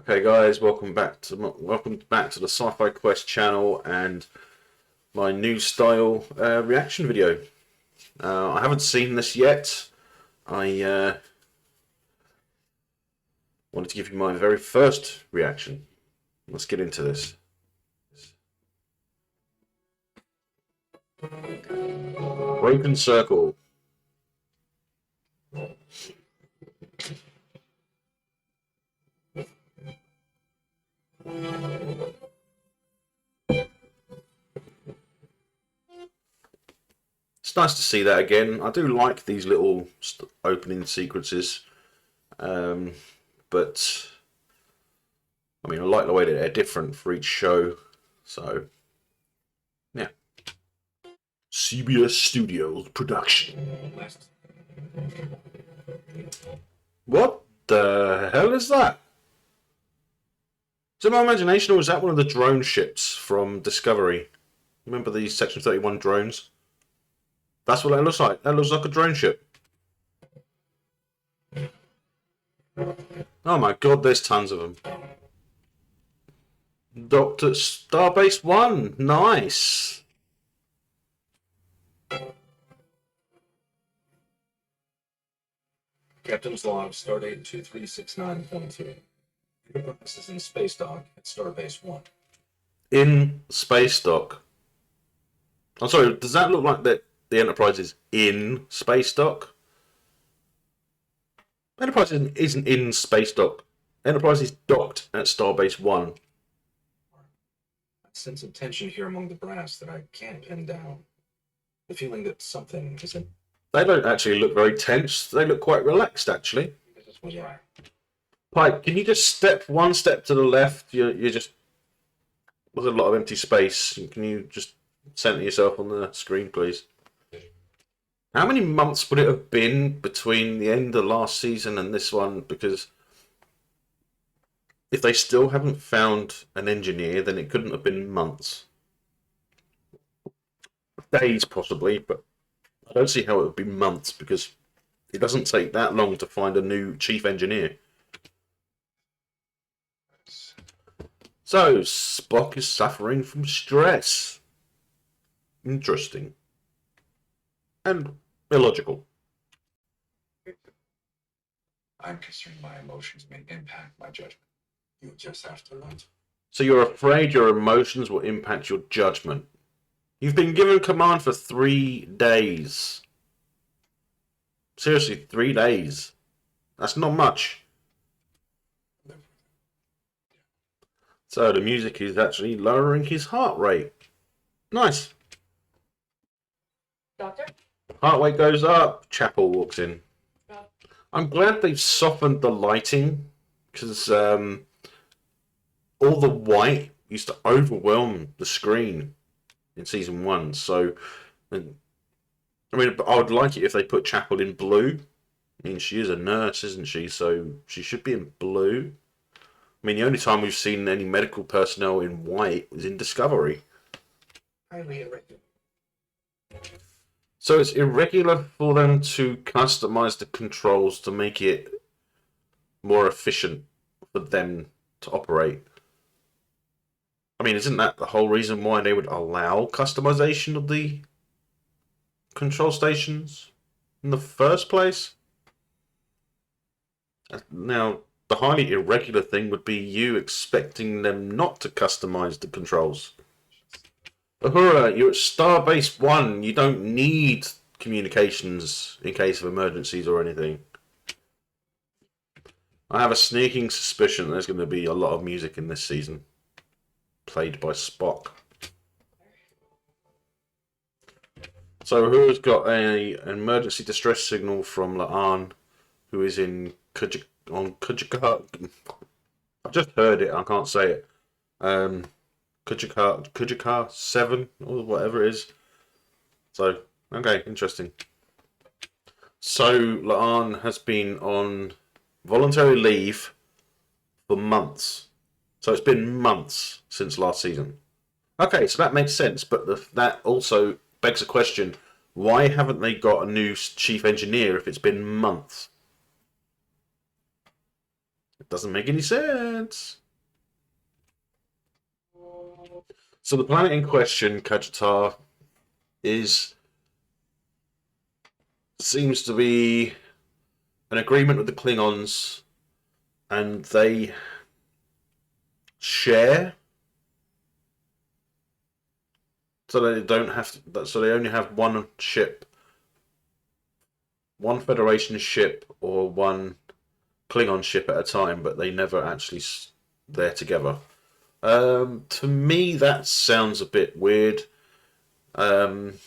Okay, guys, welcome back to the Sci-Fi Quest channel and my new style reaction video. I haven't seen this yet. I wanted to give you my very first reaction. Let's get into this. Broken Circle. It's nice to see that again. I do like these little opening sequences, but I mean, I like the way that they're different for each show. So, yeah. CBS Studios production. What the hell is that? Is it my imagination, or is that one of the drone ships from Discovery? Remember these Section 31 drones? That's what that looks like. That looks like a drone ship. Oh my god, there's tons of them. Dr. Starbase 1. Nice. Captain's log, stardate 2369.2. This is in Space Dock at Starbase 1. In Space Dock. I'm sorry, does that look like that the Enterprise is in Space Dock? Enterprise isn't in Space Dock. Enterprise is docked at Starbase 1. I sense a tension here among the brass that I can't pin down. The feeling that something isn't... They don't actually look very tense. They look quite relaxed, actually. Yeah. Pike, can you just step one step to the left? You're just... There's a lot of empty space. Can you just center yourself on the screen, please? How many months would it have been between the end of last season and this one? Because if they still haven't found an engineer, then it couldn't have been months. Days, possibly, but I don't see how it would be months, because it doesn't take that long to find a new chief engineer. So, Spock is suffering from stress. Interesting. And illogical. I'm concerned my emotions may impact my judgment. You just have to learn. So you're afraid your emotions will impact your judgment. You've been given command for 3 days. Seriously, 3 days. That's not much. So the music is actually lowering his heart rate. Nice. Doctor? Heart rate goes up. Chapel walks in. Oh. I'm glad they've softened the lighting, because all the white used to overwhelm the screen in season 1. So, I mean, I would like it if they put Chapel in blue. I mean, she is a nurse, isn't she? So she should be in blue. I mean, the only time we've seen any medical personnel in white was in Discovery. Highly irregular. So it's irregular for them to customize the controls to make it more efficient for them to operate. I mean, isn't that the whole reason why they would allow customization of the control stations in the first place? Now, the highly irregular thing would be you expecting them not to customize the controls. Uhura, you're at Starbase 1. You don't need communications in case of emergencies or anything. I have a sneaking suspicion there's going to be a lot of music in this season, played by Spock. So Uhura's got an emergency distress signal from La'an, who is in Kujika. I've just heard it. I can't say it. Kujika 7 or whatever it is. So, okay, interesting. So La'an has been on voluntary leave for months. So it's been months since last season. Okay, so that makes sense, but that also begs a question. Why haven't they got a new chief engineer if it's been months? It doesn't make any sense. So the planet in question, Kajatar, seems to be an agreement with the Klingons, and they share, so they don't have to, so they only have one ship, one Federation ship or one Klingon ship at a time, but they never actually there together. To me, that sounds a bit weird. It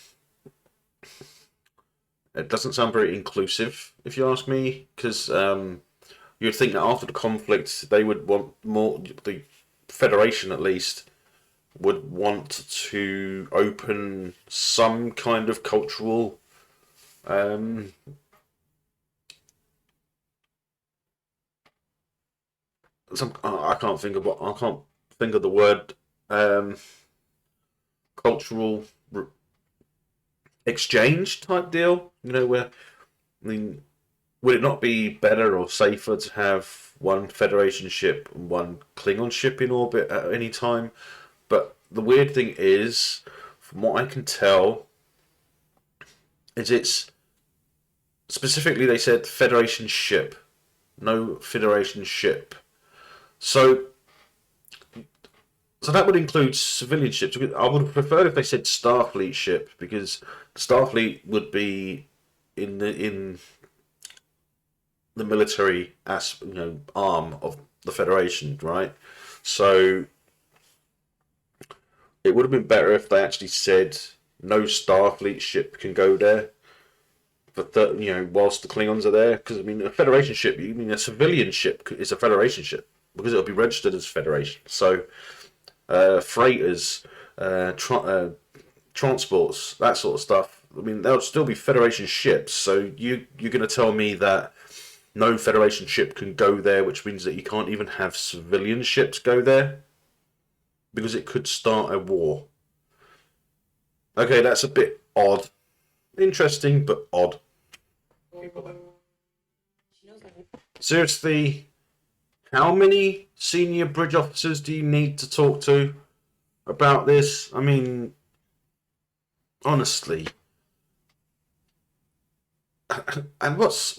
doesn't sound very inclusive, if you ask me, because you'd think that after the conflict, they would want more. The Federation, at least, would want to open some kind of cultural. I can't think of the word. Cultural exchange type deal. You know, where I mean, would it not be better or safer to have one Federation ship and one Klingon ship in orbit at any time? But the weird thing is, from what I can tell, is it's specifically they said Federation ship, no Federation ship. So that would include civilian ships. I would have preferred if they said Starfleet ship, because Starfleet would be in the military arm of the Federation, right? So it would have been better if they actually said no Starfleet ship can go there. Whilst the Klingons are there, because I mean, a Federation ship, you mean a civilian ship is a Federation ship because it'll be registered as Federation. So freighters, transports, that sort of stuff. I mean, they'll still be Federation ships. So you're going to tell me that no Federation ship can go there, which means that you can't even have civilian ships go there because it could start a war. Okay, that's a bit odd. Interesting, but odd. Seriously, how many senior bridge officers do you need to talk to about this? I mean, honestly. And what's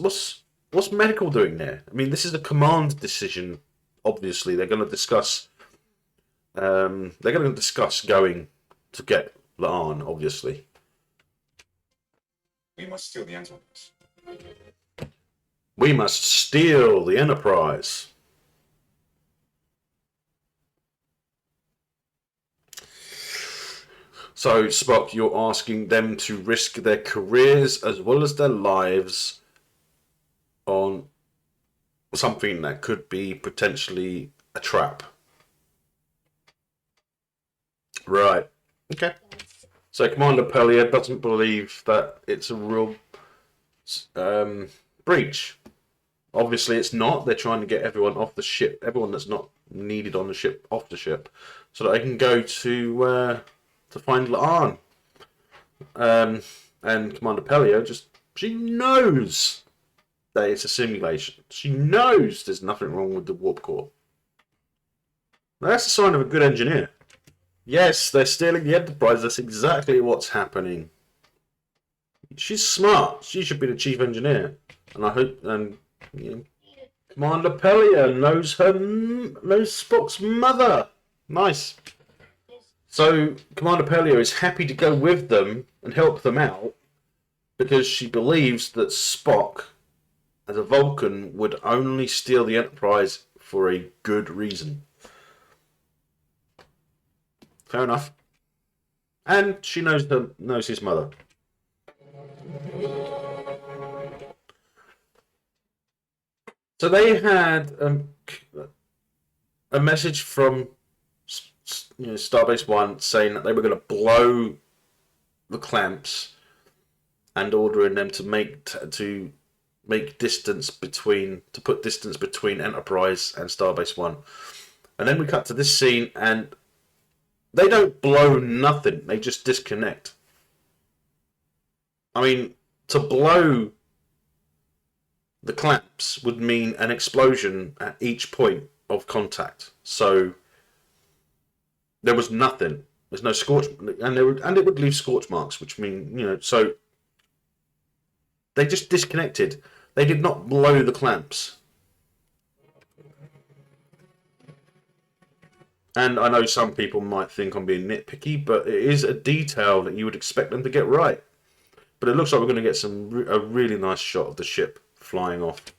medical doing there? I mean, this is a command decision. Obviously, they're going to discuss. They're going to discuss going to get La'an. Obviously, We must steal the Enterprise. we must steal the Enterprise. So, Spock, you're asking them to risk their careers as well as their lives on something that could be potentially a trap. Right. Okay. So, Commander Pellier doesn't believe that it's a real breach. Obviously, it's not. They're trying to get everyone off the ship, everyone that's not needed on the ship, off the ship, so that they can go to find La'an. And Commander Pellier she knows that it's a simulation. She knows there's nothing wrong with the warp core. Now, that's a sign of a good engineer. Yes, they're stealing the Enterprise. That's exactly what's happening. She's smart. She should be the chief engineer. And I hope, Commander Pellier knows Spock's mother. Nice. So Commander Pellier is happy to go with them and help them out because she believes that Spock, as a Vulcan, would only steal the Enterprise for a good reason. Fair enough. And she knows his mother. So they had a message from Starbase One saying that they were going to blow the clamps and ordering them to put distance between Enterprise and Starbase One. And then we cut to this scene, and they don't blow nothing. They just disconnect. I mean, to blow the clamps would mean an explosion at each point of contact. So there was nothing. There's no scorch, and it would leave scorch marks, which mean, so they just disconnected. They did not blow the clamps. And I know some people might think I'm being nitpicky, but it is a detail that you would expect them to get right. But it looks like we're going to get a really nice shot of the ship flying off.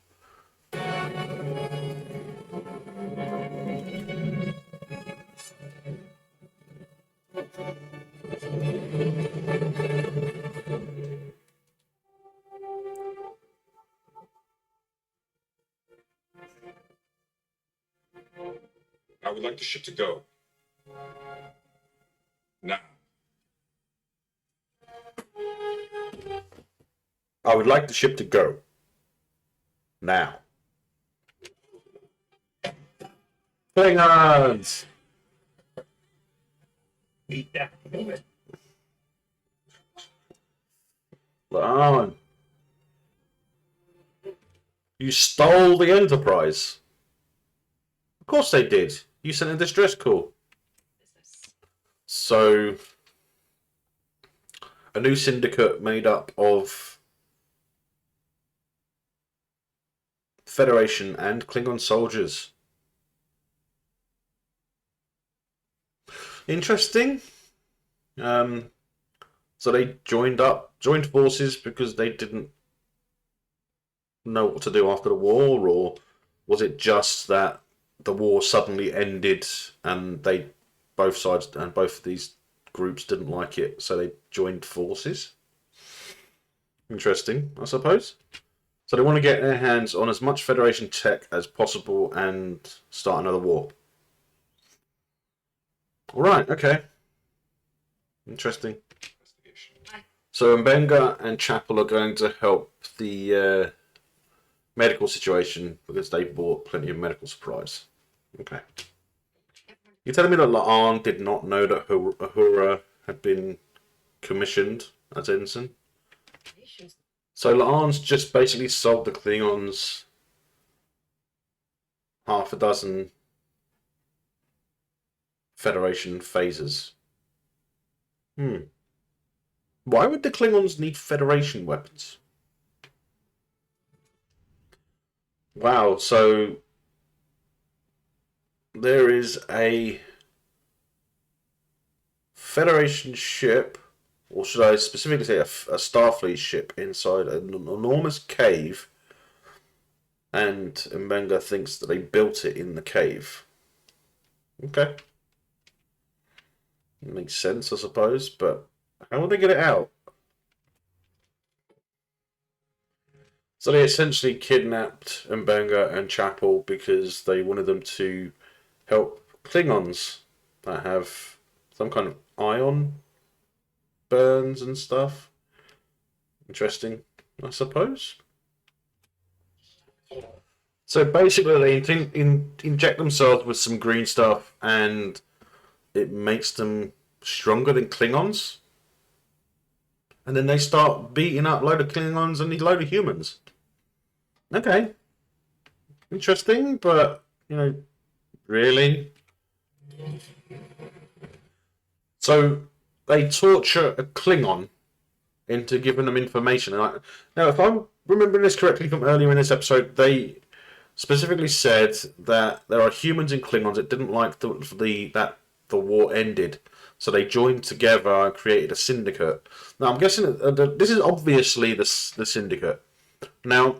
I would like the ship to go. Now. I would like the ship to go. Now. Klingons! Yeah. Lamon. You stole the Enterprise. Of course they did. You sent a distress call. So, a new syndicate made up of Federation and Klingon soldiers. Interesting. So they joined forces because they didn't know what to do after the war, or was it just that the war suddenly ended and both sides and both of these groups didn't like it, so they joined forces? Interesting, I suppose. So they want to get their hands on as much Federation tech as possible and start another war. All right, okay. Interesting. So Mbenga and Chapel are going to help the medical situation because they bought plenty of medical supplies. Okay. You're telling me that La'an did not know that Uhura had been commissioned as ensign? So La'an's just basically sold the Klingons half a dozen Federation phasers. Why would the Klingons need Federation weapons? Wow, so there is a Federation ship, or should I specifically say a Starfleet ship inside an enormous cave, and Mbenga thinks that they built it in the cave. Okay. Makes sense, I suppose, but how will they get it out? So they essentially kidnapped Mbenga and Chapel because they wanted them to help Klingons that have some kind of ion burns and stuff. Interesting, I suppose. So basically they inject themselves with some green stuff and it makes them stronger than Klingons. And then they start beating up a load of Klingons and a load of humans. Okay. Interesting, but, really? So they torture a Klingon into giving them information. Now, if I'm remembering this correctly from earlier in this episode, they specifically said that there are humans and Klingons that didn't like that the war ended. So they joined together and created a syndicate. Now, I'm guessing this is obviously the syndicate. Now,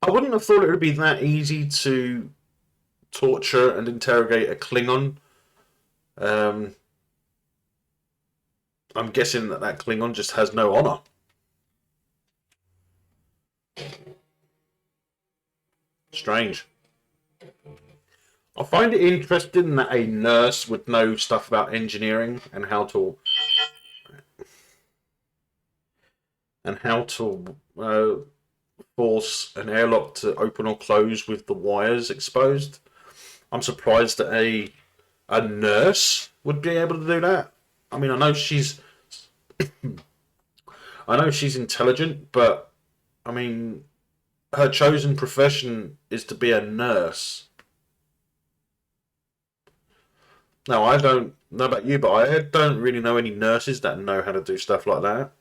I wouldn't have thought it would be that easy to torture and interrogate a Klingon. I'm guessing that Klingon just has no honor. Strange. I find it interesting that a nurse would know stuff about engineering and how to force an airlock to open or close with the wires exposed. I'm surprised that a nurse would be able to do that. I mean, I know she's intelligent, but I mean, her chosen profession is to be a nurse. Now, I don't know about you, but I don't really know any nurses that know how to do stuff like that.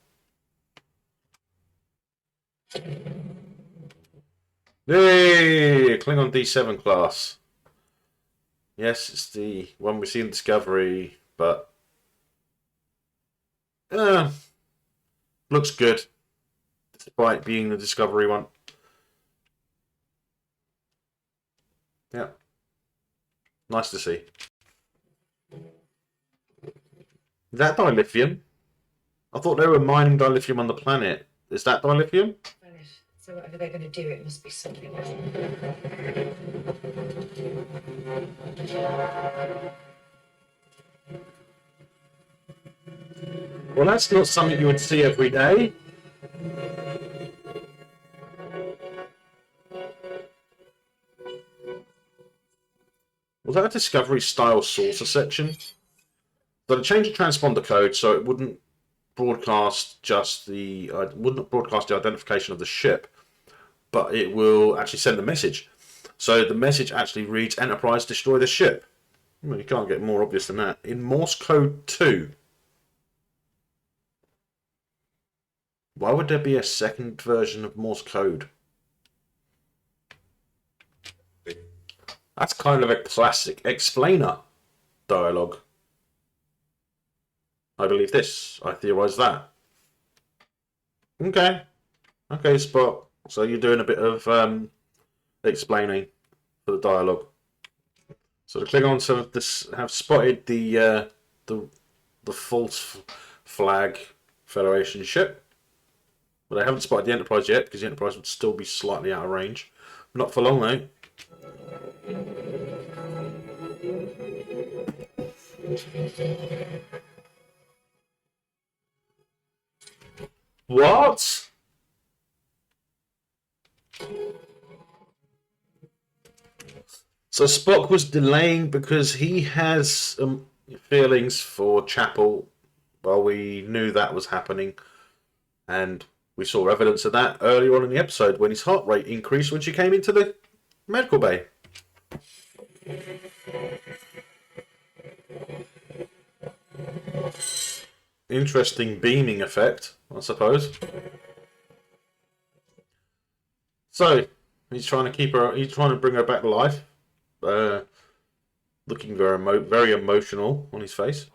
Yay! Klingon D7 class. Yes, it's the one we see in Discovery, but uh, looks good, despite being the Discovery one. Yeah, nice to see. Is that dilithium? I thought they were mining dilithium on the planet. Is that dilithium? So whatever they're going to do, it must be something else. Well, that's not something you would see every day. Was that a Discovery style saucer section? So they changed the transponder code so it wouldn't broadcast just the wouldn't broadcast the identification of the ship, but it will actually send a message. So the message actually reads Enterprise destroy the ship. Well, you can't get more obvious than that. In Morse code 2. Why would there be a second version of Morse code? That's kind of a classic explainer dialogue. I believe this. I theorize that. Okay. Okay, Spot. So you're doing a bit of explaining for the dialogue. So the Klingons have spotted the false flag Federation ship, but they haven't spotted the Enterprise yet because the Enterprise would still be slightly out of range. Not for long though. What? So Spock was delaying because he has feelings for Chapel. Well, we knew that was happening, and we saw evidence of that earlier on in the episode when his heart rate increased when she came into the medical bay. Interesting beaming effect, I suppose. So he's trying to keep her. He's trying to bring her back to life. Looking very emotional on his face.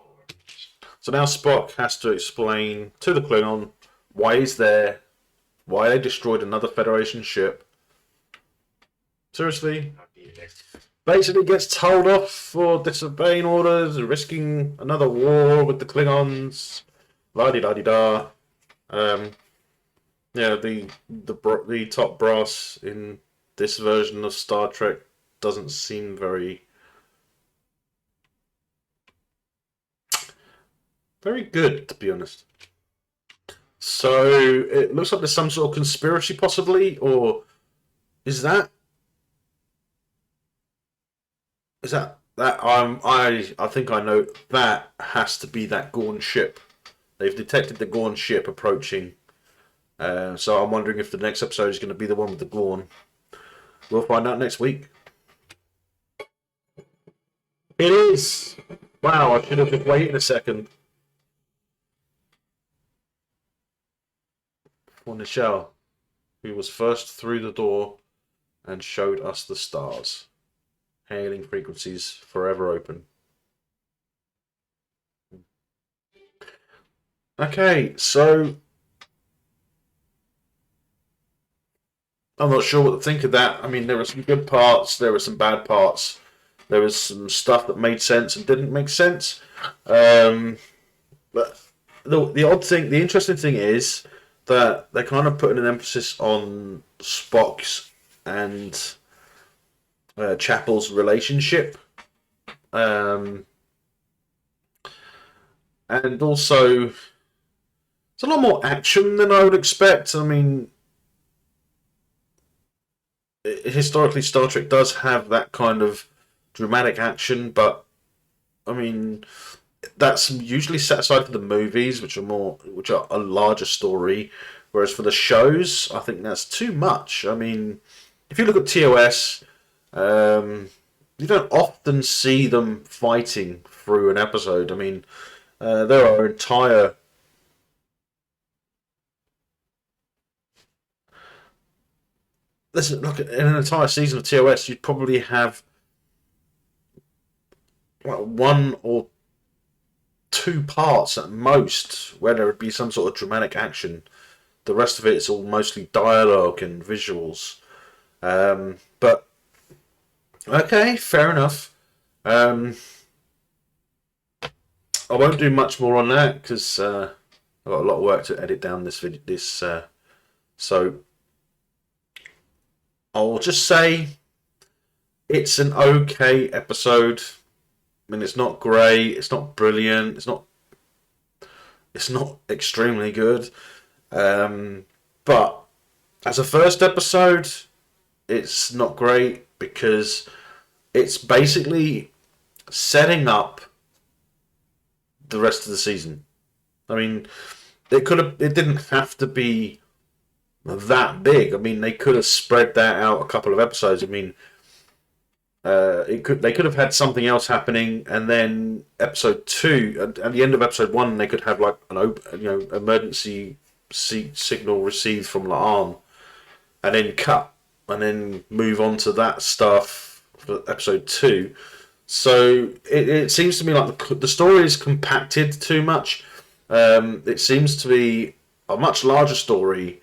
So now Spock has to explain to the Klingon why he's there, why they destroyed another Federation ship. Seriously? Basically gets told off for disobeying orders and risking another war with the Klingons. La-di-da-di-da. Yeah, the top brass in this version of Star Trek doesn't seem very good, to be honest. So it looks like there's some sort of conspiracy, possibly, or is that I think I know that has to be that Gorn ship. They've detected the Gorn ship approaching. So I'm wondering if the next episode is going to be the one with the Gorn. We'll find out next week. It is! Wow, I should have been waiting a second. For Nichelle, who was first through the door and showed us the stars. Hailing frequencies forever open. Okay, so I'm not sure what to think of that. I mean, there were some good parts, there were some bad parts, there was some stuff that made sense and didn't make sense. But the odd thing, the interesting thing is that they're kind of putting an emphasis on Spock's and Chapel's relationship. And also, it's a lot more action than I would expect. I mean, historically, Star Trek does have that kind of dramatic action, but I mean, that's usually set aside for the movies, which are a larger story. Whereas for the shows, I think that's too much. I mean, if you look at TOS, you don't often see them fighting through an episode. I mean, there are entire... Listen, look, in an entire season of TOS, you'd probably have one or two parts at most where there would be some sort of dramatic action. The rest of it is all mostly dialogue and visuals. But okay, fair enough. I won't do much more on that because I've got a lot of work to edit down this video. So I'll just say it's an okay episode. I mean, it's not great, it's not brilliant, it's not extremely good. But as a first episode, it's not great because it's basically setting up the rest of the season. I mean, it didn't have to be that big. I mean, they could have spread that out a couple of episodes. I mean, they could have had something else happening, and then episode 2 at the end of episode 1 they could have like an emergency signal received from Laan, and then cut and then move on to that stuff for episode 2. So it seems to me like the story is compacted too much. It seems to be a much larger story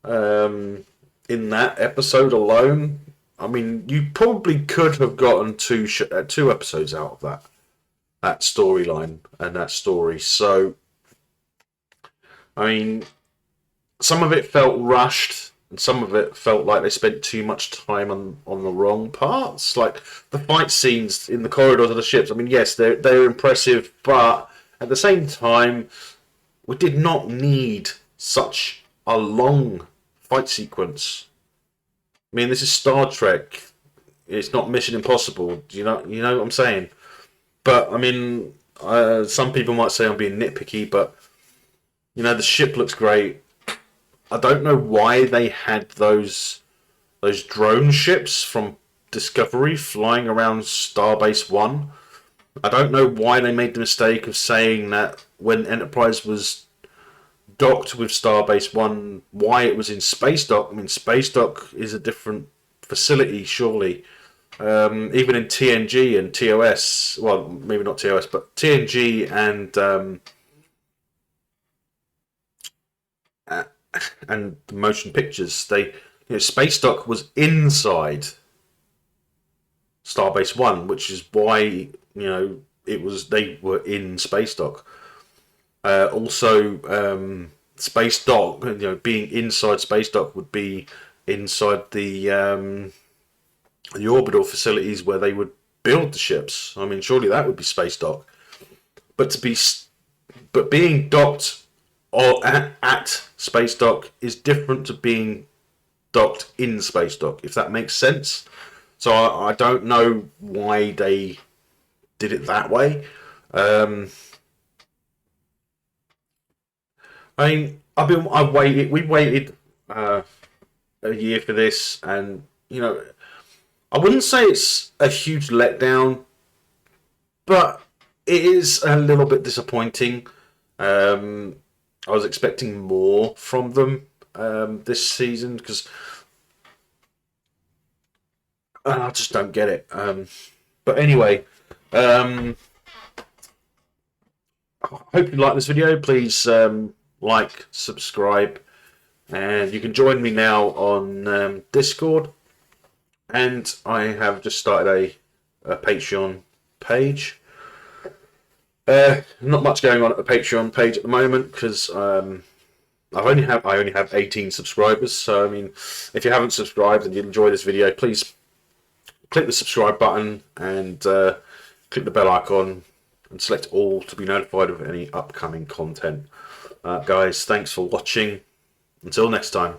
in that episode alone. I mean, you probably could have gotten two episodes out of that storyline and that story. So, I mean, some of it felt rushed, and some of it felt like they spent too much time on the wrong parts. Like the fight scenes in the corridors of the ships. I mean, yes, they're impressive, but at the same time, we did not need such a long fight sequence. I mean, this is Star Trek. It's not Mission Impossible. You know what I'm saying? But I mean, some people might say I'm being nitpicky, but the ship looks great. I don't know why they had those drone ships from Discovery flying around Starbase 1. I don't know why they made the mistake of saying that when Enterprise was docked with Starbase 1, why it was in Space Dock. I mean, Space Dock is a different facility, surely. Even in TNG and TOS, well, maybe not TOS, but TNG and the motion pictures, Space Dock was inside Starbase 1, which is why they were in Space Dock. Also, Space Dock, being inside Space Dock would be inside the orbital facilities where they would build the ships. I mean, surely that would be Space Dock. But being docked or at Space Dock is different to being docked in Space Dock, if that makes sense. So I don't know why they did it that way. I mean, we waited a year for this, and I wouldn't say it's a huge letdown, but it is a little bit disappointing. I was expecting more from them this season because I just don't get it. But anyway, I hope you like this video. Please like, subscribe, and you can join me now on Discord. And I have just started a Patreon page. Not much going on at the Patreon page at the moment because I only have 18 subscribers. So I mean, if you haven't subscribed and you enjoy this video, please click the subscribe button and click the bell icon and select all to be notified of any upcoming content. Guys, thanks for watching. Until next time.